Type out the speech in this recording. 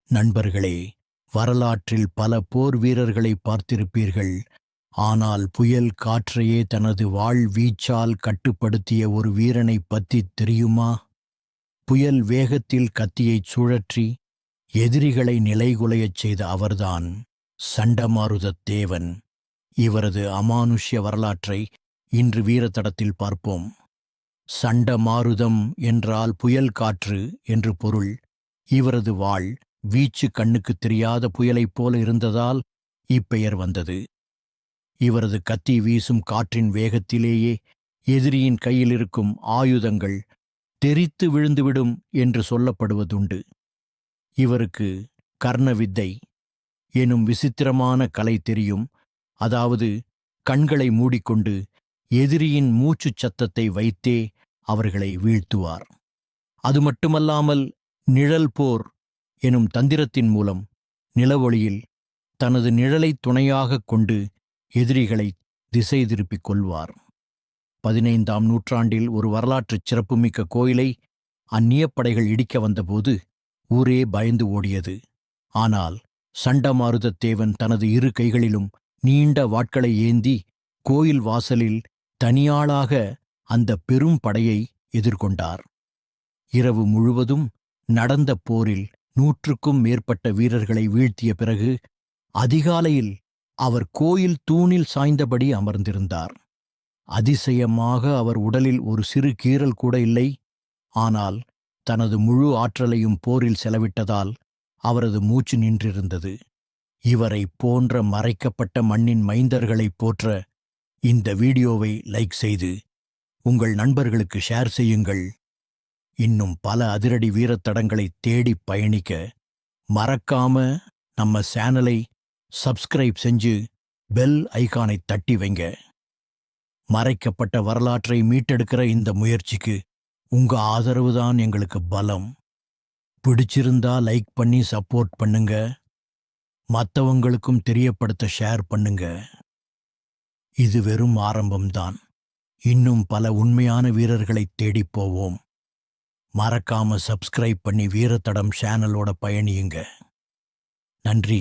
நண்பர்களே, வரலாற்றில் பல போர் வீரர்களை பார்த்திருப்பீர்கள். ஆனால் புயல் காற்றையே தனது வாள் வீச்சால் கட்டுப்படுத்திய ஒரு வீரனைப் பற்றித் தெரியுமா? புயல் வேகத்தில் கத்தியைச் சுழற்றி எதிரிகளை நிலைகுலையச் செய்த அவர்தான் சண்டமாருதத் தேவன். இவரது அமானுஷ்ய வரலாற்றை இன்று வீரத்தடத்தில் பார்ப்போம். சண்டமாருதம் என்றால் புயல் காற்று என்று பொருள். இவரது வாள் வீச்சு கண்ணுக்குத் தெரியாத புயலைப் போல இருந்ததால் இப்பெயர் வந்தது. இவரது கத்தி வீசும் காற்றின் வேகத்திலேயே எதிரியின் கையில் இருக்கும் ஆயுதங்கள் தெறித்து விழுந்துவிடும் என்று சொல்லப்படுவதுண்டு. இவருக்கு கர்ணவித்தை எனும் விசித்திரமான கலை தெரியும். அதாவது கண்களை மூடிக்கொண்டு எதிரியின் மூச்சுச் சத்தத்தை வைத்தே அவர்களை வீழ்த்துவார். அது மட்டுமல்லாமல் நிழல் போர் எனும் தந்திரத்தின் மூலம் நிலவொளியில் தனது நிழலைத் துணையாகக் கொண்டு எதிரிகளை திசை திருப்பிக் கொள்வார். 15ஆம் நூற்றாண்டில் ஒரு வரலாற்றுச் சிறப்புமிக்க கோயிலை அந்நியப்படைகள் இடிக்க வந்தபோது ஊரே பயந்து ஓடியது. ஆனால் சண்டமாருதத் தேவன் தனது இரு கைகளிலும் நீண்ட வாட்களை ஏந்தி கோயில் வாசலில் தனியாளாக அந்த பெரும் படையை எதிர்கொண்டார். இரவு முழுவதும் நடந்த போரில் 100க்கும் மேற்பட்ட வீரர்களை வீழ்த்திய பிறகு அதிகாலையில் அவர் கோயில் தூணில் சாய்ந்தபடி அமர்ந்திருந்தார். அதிசயமாக அவர் உடலில் ஒரு சிறு கீறல் கூட இல்லை. ஆனால் தனது முழு ஆற்றலையும் போரில் செலவிட்டதால் அவரது மூச்சு நின்றிருந்தது. இவரை போன்ற மறைக்கப்பட்ட மண்ணின் மைந்தர்களைப் போற்ற இந்த வீடியோவை லைக் செய்து உங்கள் நண்பர்களுக்கு ஷேர் செய்யுங்கள். இன்னும் பல அதிரடி வீரத்தடங்களை தேடிப் பயணிக்க மறக்காம நம்ம சேனலை சப்ஸ்கிரைப் செஞ்சு பெல் ஐகானை தட்டி வைங்க. மறைக்கப்பட்ட வரலாற்றை மீட்டெடுக்கிற இந்த முயற்சிக்கு உங்க ஆதரவுதான் எங்களுக்கு பலம். பிடிச்சிருந்தா லைக் பண்ணி சப்போர்ட் பண்ணுங்க. மற்றவங்களுக்கும் தெரியப்படுத்த ஷேர் பண்ணுங்க. இது வெறும் ஆரம்பம்தான். இன்னும் பல உண்மையான வீரர்களை தேடிப் போவோம். மறக்காம சப்ஸ்கிரைப் பண்ணி வீரத்தடம் சேனலோட பயணியுங்க. நன்றி.